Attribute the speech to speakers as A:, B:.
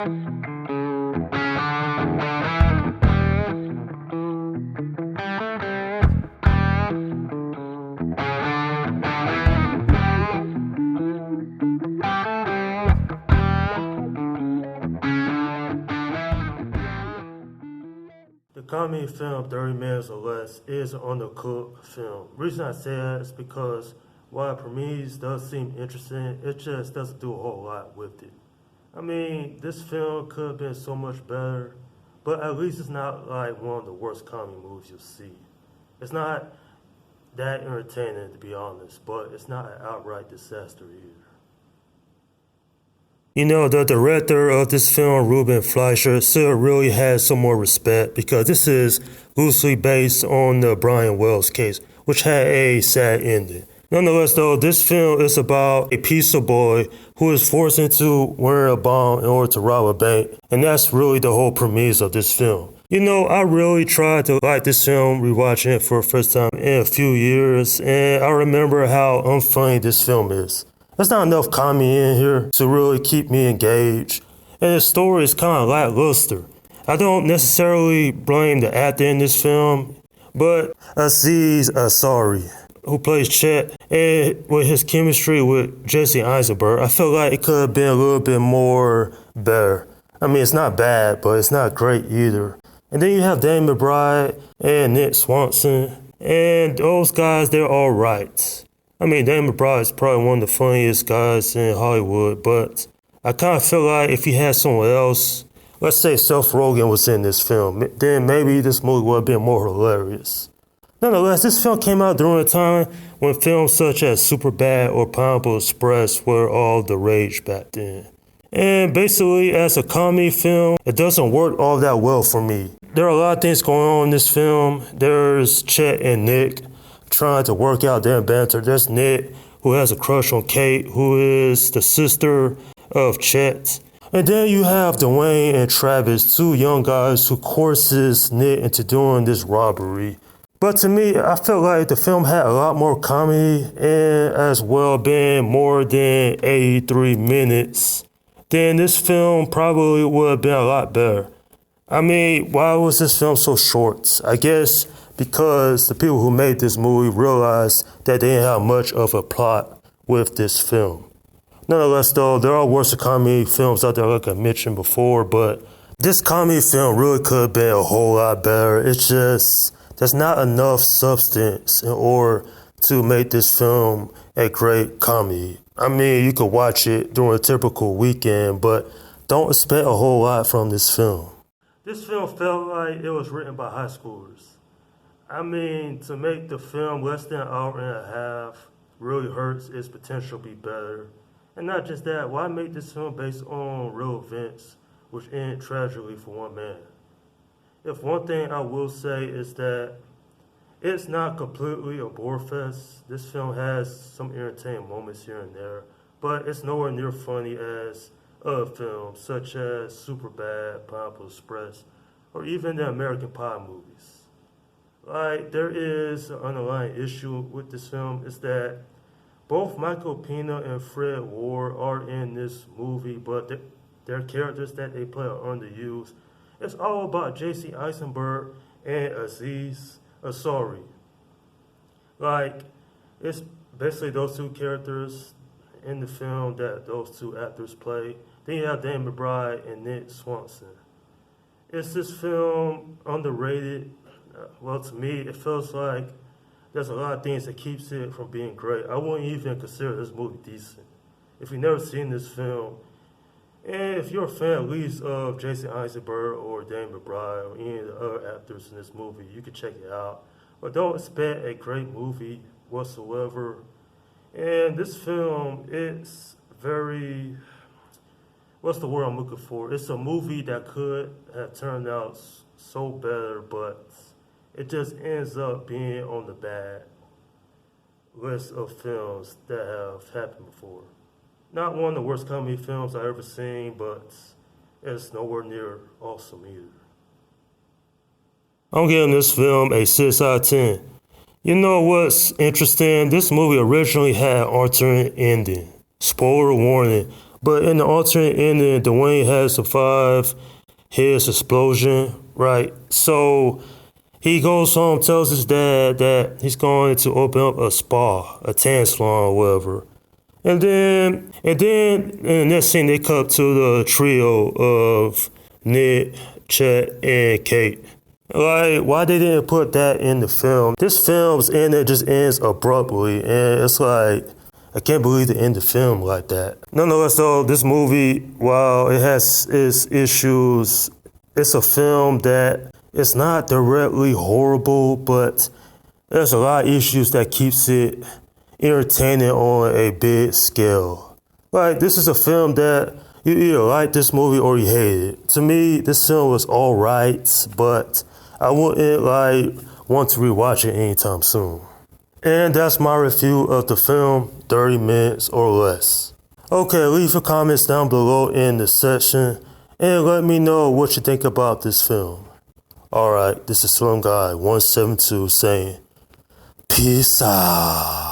A: The comedy film 30 Minutes or Less is an undercooked film. The reason I say that is because while Prometheus does seem interesting, it just doesn't do a whole lot with it. I mean, this film could have been so much better, but at least it's not like one of the worst comedy movies you'll see. It's not that entertaining, to be honest, but it's not an outright disaster either. You know, the director of this film, Ruben Fleischer, still really has some more respect because this is loosely based on the Brian Wells case, which had a sad ending. Nonetheless, though, this film is about a pizza boy who is forced into wearing a bomb in order to rob a bank, and that's really the whole premise of this film. You know, I really tried to like this film, rewatching it for the first time in a few years, and I remember how unfunny this film is. There's not enough comedy in here to really keep me engaged, and the story is kind of lackluster. I don't necessarily blame the actor in this film, but Aziz Ansari, who plays Chet, and with his chemistry with Jesse Eisenberg, I feel like it could have been a little bit more better. I mean, it's not bad, but it's not great either. And then you have Danny McBride and Nick Swanson, and those guys, they're all right. I mean, Danny McBride is probably one of the funniest guys in Hollywood, but I kind of feel like if he had someone else, let's say Seth Rogen was in this film, then maybe this movie would have been more hilarious. Nonetheless, this film came out during a time when films such as Superbad or Pineapple Express were all the rage back then. And basically, as a comedy film, it doesn't work all that well for me. There are a lot of things going on in this film. There's Chet and Nick trying to work out their banter. There's Nick, who has a crush on Kate, who is the sister of Chet. And then you have Dwayne and Travis, two young guys who courses Nick into doing this robbery. But to me, I felt like the film had a lot more comedy and as well been more than 83 minutes. Then this film probably would have been a lot better. I mean, why was this film so short? I guess because the people who made this movie realized that they didn't have much of a plot with this film. Nonetheless, though, there are worse comedy films out there like I mentioned before, but this comedy film really could have been a whole lot better. It's just, there's not enough substance in order to make this film a great comedy. I mean, you could watch it during a typical weekend, but don't expect a whole lot from this film. This film felt like it was written by high schoolers. I mean, to make the film less than an hour and a half really hurts its potential to be better. And not just that, why make this film based on real events which end tragically for one man? If one thing I will say is that it's not completely a bore fest. This film has some entertaining moments here and there, but it's nowhere near funny as other films such as Superbad, Pineapple Express, or even the American Pie movies. Like, there is an underlying issue with this film is that both Michael Pena and Fred Ward are in this movie, but their characters that they play are underused. It's all about Jesse Eisenberg and Aziz Ansari. Like, it's basically those two characters in the film that those two actors play. Then you have Danny McBride and Nick Swanson. Is this film underrated? Well, to me, it feels like there's a lot of things that keeps it from being great. I wouldn't even consider this movie decent. If you've never seen this film, and if you're a fan at least of Jason Eisenberg or Danny McBride or any of the other actors in this movie, you can check it out. But don't expect a great movie whatsoever. And this film, it's very, what's the word I'm looking for? It's a movie that could have turned out so better, but it just ends up being on the bad list of films that have happened before. Not one of the worst comedy films I've ever seen, but it's nowhere near awesome either. I'm giving this film a 6 out of 10. You know what's interesting? This movie originally had an alternate ending. Spoiler warning, But in the alternate ending, Dwayne has survived his explosion, right? So he goes home, tells his dad that he's going to open up a spa, a tan salon or whatever. And then in the next scene, they cut to the trio of Nick, Chet, and Kate. Like, why they didn't put that in the film? This film's ending just ends abruptly, and it's like, I can't believe they end the film like that. Nonetheless, though, this movie, while it has its issues, it's a film that it's not directly horrible, but there's a lot of issues that keeps it entertaining on a big scale. Like, this is a film that you either like this movie or you hate it. To me, this film was alright, but I wouldn't want to rewatch it anytime soon. And that's my review of the film, 30 minutes or less. Okay, leave your comments down below in the section and let me know what you think about this film. Alright, this is Slim Guy 172 saying, peace out.